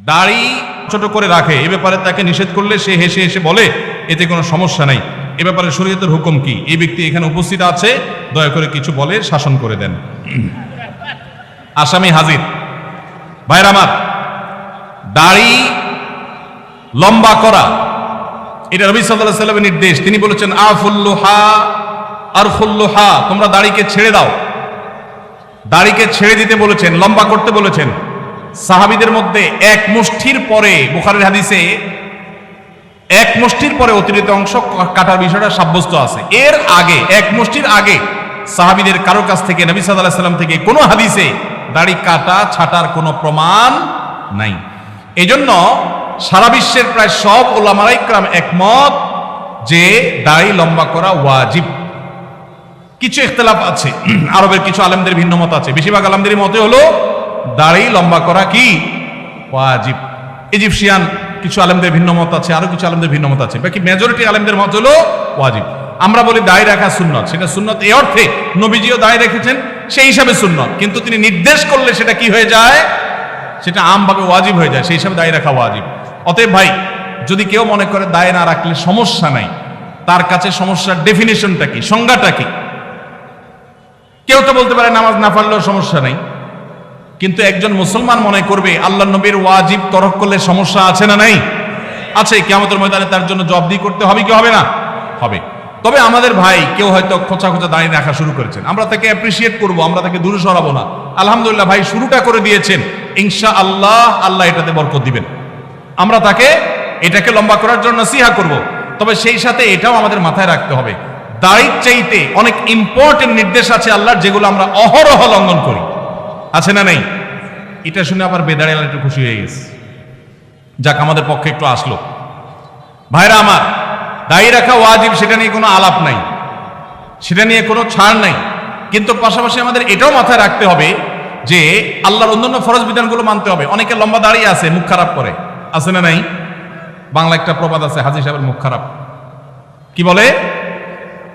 দাড়ি ছোট করে রাখে, এ ব্যাপারে তাকে নিষেধ করলে সে হেসে হেসে বলে এতে কোনো সমস্যা নাই, এ ব্যাপারে শরীয়তের হুকুম কি? এই ব্যক্তি এখানে উপস্থিত আছে, দয়া করে কিছু বলে শাসন করে দেন। আসামি হাজির। ভাইরা আমার, দাড়ি লম্বা করা এটা নবী সাল্লাল্লাহু আলাইহি ওয়াসাল্লামের নির্দেশ। তিনি বলেছেন আফুল্লুহা আরফুল্লুহা, তোমরা দাড়িকে ছেড়ে দাও। দাড়িকে ছেড়ে দিতে বলেছেন, লম্বা করতে বলেছেন। সাহাবীদের মধ্যে এক মুষ্টির পরে, বুখারীর হাদিসে এক মুষ্টির পরে অতিরিক্ত অংশ কাটার বিষয়টা সাব্যস্ত আছে। এর আগে এক মুষ্টির আগে সাহাবীদের কারো কাছ থেকে, নবী সাল্লাল্লাহু আলাইহি ওয়াসাল্লাম থেকে কোনো হাদিসে দাড়ি কাটা ছাটার কোনো প্রমাণ নাই। এজন্য সারা বিশ্বের প্রায় সব উলামায়ে ইকরাম একমত যে দাড়ি লম্বা করা ওয়াজিব। কিছু ইখতিলাফ আছে, আরবের কিছু আলেমদের ভিন্ন মত আছে। বেশিরভাগ আলেমদের মতে হলো দাড়ি লম্বা করা কি ওয়াজিব। ইজিপশিয়ান কিছু আলেমদের ভিন্ন মত আছে, আরো কিছু আলেমদের ভিন্ন মত আছে। বাকি মেজরিটি আলেমদের মত হলো ওয়াজিব। আমরা বলি দাড়ি রাখা সুন্নত, সেটা সুন্নত এই অর্থে নবীজিও দাড়ি রেখেছেন, সেই হিসাবে সুন্নত। কিন্তু তিনি নির্দেশ করলে সেটা কি হয়ে যায়? সেটা আমভাবে ওয়াজিব হয়ে যায়, সেই হিসাবে দাড়ি রাখা ওয়াজিব। অতএব ভাই, যদি কেউ মনে করে দাড়ি না রাখলে সমস্যা নাই, তার কাছে সমস্যার ডেফিনিশনটা কি, সংজ্ঞাটা কি? কেউ তো বলতে পারে নামাজ না পড়লেও সমস্যা নাই, কিন্তু একজন মুসলমান মনে করবে আল্লাহর নবীর ওয়াজিব তরক করলে সমস্যা আছে না নাই? আছে। কিয়ামতের ময়দানে তার জন্য জবাবদিহি করতে হবে কি হবে না? হবে। তবে আমাদের ভাই কেউ হয়তো খোঁচা খোঁচা দাঁড়িয়ে রাখা শুরু করেছেন, আমরা তাকে অ্যাপ্রিসিয়েট করবো, আমরা তাকে দূরে সরাবো না। আলহামদুলিল্লাহ ভাই শুরুটা করে দিয়েছেন, ইনশাআল্লাহ আল্লাহ এটাতে বরকত দিবেন। আমরা তাকে এটাকে লম্বা করার জন্য নসিহা করব। তবে সেই সাথে এটাও আমাদের মাথায় রাখতে হবে, দাড়ির চাইতে অনেক ইম্পর্টেন্ট নির্দেশ আছে আল্লাহর, যেগুলো আমরা অহরহ লঙ্ঘন করি। আছে না নাই? এটা শুনে আবার বেদাড়ি একটু খুশি হয়ে গেছে, যাক আমাদের পক্ষে একটু আসলো। ভাইরা আমার, দাড়ি রাখা ওয়াজিব, সেটা নিয়ে কোনো আলাপ নাই, সেটা নিয়ে কোনো ছাড় নাই। কিন্তু পাশাপাশি আমাদের এটাও মাথায় রাখতে হবে যে আল্লাহর অন্যান্য ফরজ বিধানগুলো মানতে হবে। অনেকে লম্বা দাড়ি আছে, মুখ খারাপ করে, আছে না নাই? বাংলা একটা প্রবাদ আছে, হাজী সাহেবের মুখ খারাপ। কি বলে?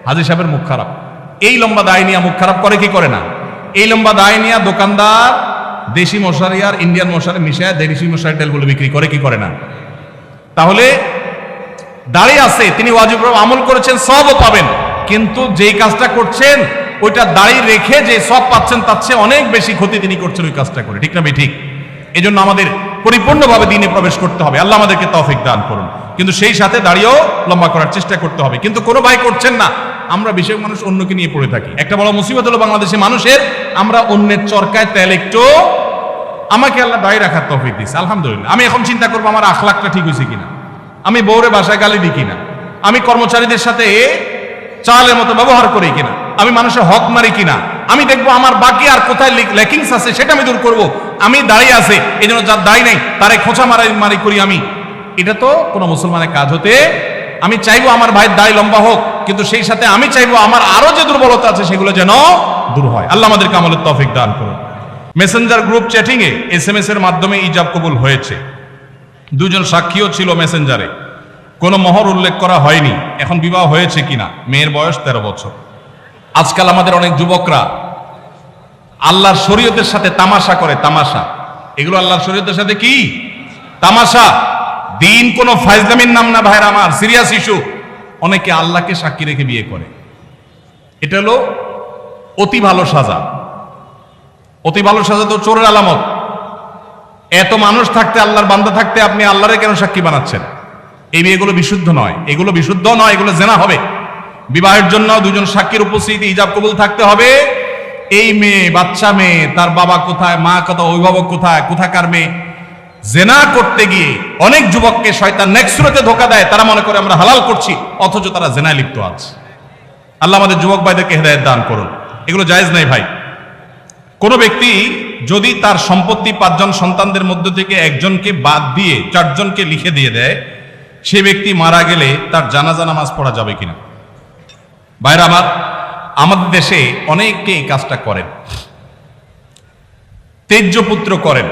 হাজী সাহেবের মুখ খারাপ। এই লম্বা দাড়ি নিয়ে মুখ খারাপ করে কি করে না? এই লম্বা দাড়ি নিয়ে দোকানদার দেশি মশারি আর ইন্ডিয়ান মশারি মিশায় দেশি মশারি তেলগুলো বিক্রি করে কি করে না? তাহলে দাড়ি আছে, তিনি ওয়াজিব আমল করেছেন, সবও পাবেন। কিন্তু যেই কাজটা করছেন ওইটা দাড়ি রেখে যে সব পাচ্ছেন তার চেয়ে অনেক বেশি ক্ষতি তিনি করছেন ওই কাজটা করে। ঠিক না ভাই? ঠিক। এই জন্য আমাদের পরিপূর্ণভাবে দ্বীনে প্রবেশ করতে হবে। আল্লাহ আমাদেরকে তৌফিক দান করুন। কিন্তু সেই সাথে দাড়িও লম্বা করার চেষ্টা করতে হবে। কিন্তু কোনো ভাই করছেন না, আমরা বেশিরভাগ মানুষ অন্যকে নিয়ে পড়ে থাকি। একটা বড় মুসিবত হলো বাংলাদেশে মানুষের, আমরা অন্যের চরকায় তেল একটু। আমাকে আল্লাহ দাড়ি রাখার তৌফিক দিয়েছে, আলহামদুলিল্লাহ। আমি এখন চিন্তা করবো আমার আখলাকটা ঠিক হয়েছে কিনা, আমি বউরে বাসায় গালি দিই কিনা, আমি কর্মচারীদের সাথে চালের মতো ব্যবহার করি কিনা, আমি মানুষের হক মারি কিনা, আমি দেখবো আমার বাকি আর কোথায় ল্যাকিংস আছে সেটা আমি দূর করবো। আমি দাঁড়িয়ে আছে, এই জন্য যার দাড়ি নেই তারে খোঁচা মারি করি আমি। এটা তো কোনো মুসলমানের কাজ হতে। আমি চাইবো আমার ভাইয়ের দাড়ি লম্বা হোক, কিন্তু সেই সাথে আমি চাইবো আমার আরো যে দুর্বলতা আছে সেগুলো যেন দূর হয়। আল্লাহ আমাদেরকে আমলের তৌফিক দান করুন। মেসেঞ্জার গ্রুপ চ্যাটিং এ SMS এর মাধ্যমে ইজাব কবুল হয়েছে। দুজন সাক্ষীও ছিল মেসেঞ্জারে, কোনো মোহর উল্লেখ করা হয়নি। এখন বিবাহ হয়েছে কিনা? মেয়ের বয়স 13 বছর। আজকাল আমাদের অনেক যুবকরা আল্লাহর শরীয়তের সাথে তামাশা করে। তামাশা, এগুলো আল্লাহর শরীয়তের সাথে কি তামাশা? দিন কোনো ফাইজলামির নাম না ভাইরা আমার, সিরিয়াস ইস্যু। অনেকে আল্লাহকে সাক্ষী রেখে বিয়ে করে। এটা হলো অতি ভালো সাজা। অতি ভালো সাজা তো চোরের আলামত। এত মানুষ থাকতে, আল্লাহর বান্দা থাকতে আপনি আল্লাহরে কেন সাক্ষী বানাচ্ছেন? এই বিয়েগুলো বিশুদ্ধ নয়, এগুলো বিশুদ্ধ নয়, এগুলো জেনা হবে। বিবাহের জন্য দুজন সাক্ষীর উপস্থিতি, ইজাব কবুল থাকতে হবে। এই মেয়ে, বাচ্চা মেয়ে, তার বাবা কোথায়, মা কোথায়, অভিভাবক কোথায়, কোথাকার মেয়ে। জেনা করতে গিয়ে অনেক যুবককে শয়তান নেক্সট সুরতে ধোঁকা দেয়, তারা মনে করে আমরা হালাল করছি, অথচ তারা জেনায় লিপ্ত আছে। আল্লাহ আমাদের যুবক ভাইদেরকে হেদায়েত দান করুন। এগুলো জায়েজ নাই ভাই। কোন ব্যক্তি যদি তার সম্পত্তি 5 জন সন্তানদের মধ্য থেকে একজনকে বাদ দিয়ে 4 জনকে লিখে দিয়ে দেয়, সে ব্যক্তি মারা গেলে তার জানাজা নামাজ পড়া যাবে কিনা? ভাইরা আমার, আমাদের দেশে অনেকে এই কাজটা করেন, তেজ্যপুত্র করেন।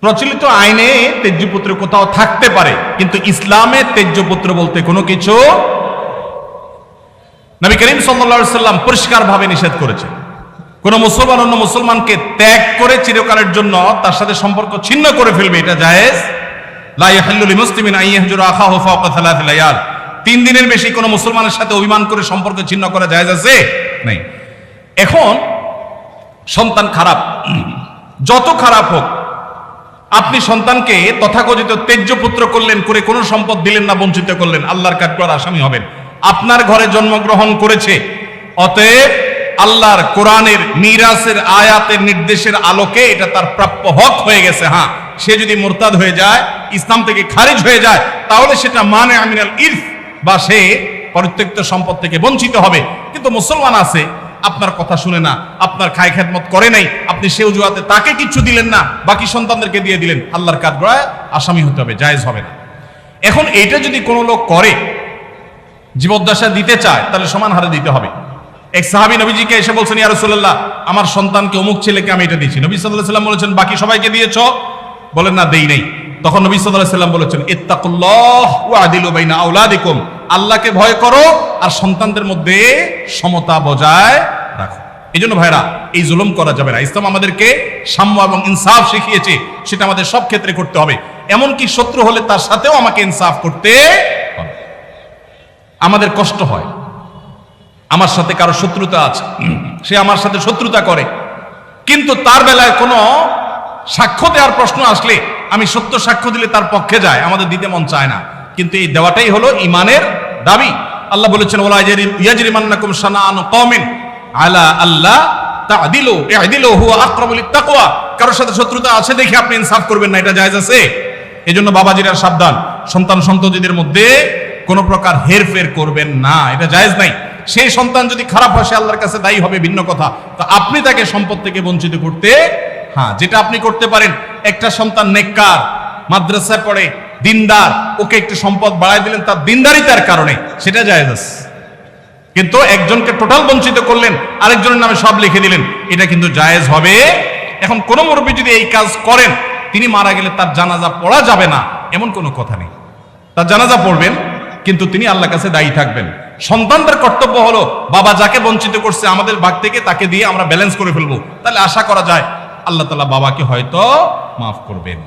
প্রচলিত আইনে তেজ্যপুত্র কোথাও থাকতে পারে, কিন্তু ইসলামে তেজ্যপুত্র বলতে কোনো কিছু নবী করিম সাল্লাল্লাহু আলাইহি ওয়াসাল্লাম পরিষ্কারভাবে নিষেধ করেছেন। কোন মুসলমান অন্য মুসলমানকে ত্যাগ করে চিরকালের জন্য তার সাথে সম্পর্ক ছিন্ন করে ফেলবে, এটা জায়েজ। লা ইয়াহিল্লু লিমুসলিমিন আন ইয়াহজুরা আখাহু ফাওকা সালাত লায়াল। 3 দিনের বেশি কোন মুসলমানের সাথে অভিমান করে সম্পর্ক ছিন্ন করা জায়েজ আছে? নাই। এখন সন্তান খারাপ, যত খারাপ হোক, আপনি সন্তানকে তথাকথিত তেজ্য পুত্র করলেন, করে কোনো সম্পদ দিলেন না, বঞ্চিত করলেন, আল্লাহর কাঠগড়ার আসামি হবেন। আপনার ঘরে জন্মগ্রহণ করেছে, অতএব আল্লাহর কোরআনের মিরাসের আয়াতের নির্দেশের আলোকে এটা তার প্রাপ্য হক হয়ে গেছে। হ্যাঁ, সে যদি মুরতাদ হয়ে যায়, ইসলাম থেকে খারিজ হয়ে যায়, তাহলে সেটা মানে আমিনাল ইরফ, বা সে পরিত্যক্ত সম্পদ থেকে বঞ্চিত হবে। কিন্তু মুসলমান আছে, আপনার কথা শুনে না, আপনার খায় খেদমত করে নাই, আপনি সে অজুহাতে তাকে কিছু দিলেন না, বাকি সন্তানদেরকে দিয়ে দিলেন, আল্লাহর কাঠগড়ায় আসামি হতে হবে, জায়েজ হবে না। এখন এইটা যদি কোনো লোক করে, জীবদ্দশা দিতে চায়, তাহলে সমান হারে দিতে হবে। এক সাহাবী নবীজিকে এসে বলছেন, ইয়া রাসূলুল্লাহ, আমার সন্তানকে অমুক ছেলেকে আমি এটা দিয়েছি। নবী সাল্লাল্লাহু আলাইহি ওয়াসাল্লাম বলেছেন, বাকি সবাইকে দিয়েছো? বলেন না, দেই নাই। তখন নবী সাল্লাল্লাহু আলাইহি ওয়াসাল্লাম বলেছেন, ইত্তাকুল্লাহ ওয়া আদিলু বাইনা আওলাদিকুম, আল্লাহকে ভয় করো আর সন্তানদের মধ্যে সমতা বজায় রাখো। এই জন্য ভাইরা, এই জুলুম করা যাবে না। ইসলাম আমাদেরকে সাম্য এবং ইনসাফ শিখিয়েছে, সেটা আমাদের সব ক্ষেত্রে করতে হবে। এমনকি শত্রু হলে তার সাথেও আমাকে ইনসাফ করতে হবে। আমাদের কষ্ট হয়, আমার সাথে কারো শত্রুতা আছে, সে আমার সাথে শত্রুতা করে, কিন্তু তার বেলায় কোনো সাক্ষ্য দেওয়ার প্রশ্ন আসলে আমি সত্য সাক্ষ্য দিলে তার পক্ষে যায়, আমাদের দিতে মন চায় না। কিন্তু এই দেওয়াটাই হলো ইমানের দাবি। আল্লাহ বলেছেন, ওয়ালা ইয়াজরিমান্নাকুম শানাআনু কওমিন আলা আল্লাহ তা'দিলু ই'দিলু হুয়া আকরাবু লিত-তাকওয়া। কারোর সাথে শত্রুতা আছে দেখে আপনি ইনসাফ করবেন না, এটা জায়েজ আছে? এজন্য বাবাজিরা সাবধান, সন্তান সন্ততিদের মধ্যে কোনো প্রকার হেরফের করবেন না, এটা জায়েজ নাই। সেই সন্তান যদি খারাপ হয়, সে আল্লাহর কাছে দায়ী হবে, ভিন্ন কথা। তো আপনি তাকে সম্পদ থেকে বঞ্চিত করতে, হ্যাঁ, যেটা আপনি করতে পারেন, একটা সন্তান নেককার, মাদ্রাসায় পড়ে, দিনদার, ওকে একটু সম্পদ বাড়াই দিলেন তার দিনদারিতার কারণে, সেটা জায়েজ আছে। কিন্তু একজনকে টোটাল বঞ্চিত করলেন, আরেকজনের নামে সব লিখে দিলেন, এটা কিন্তু জায়েজ হবে। এখন কোন মুরব্বী যদি এই কাজ করেন, তিনি মারা গেলে তার জানাজা পড়া যাবে না, এমন কোনো কথা নেই। তার জানাজা পড়বেন, কিন্তু তিনি আল্লাহর কাছে দায়ী থাকবেন। সন্তানদের কর্তব্য হলো, বাবা যাকে বঞ্চিত করছে আমাদের ভাগ থেকে, তাকে দিয়ে আমরা ব্যালেন্স করে ফেলবো। তাহলে আশা করা যায় আল্লাহ তাআলা বাবাকে হয়তো মাফ করবেন।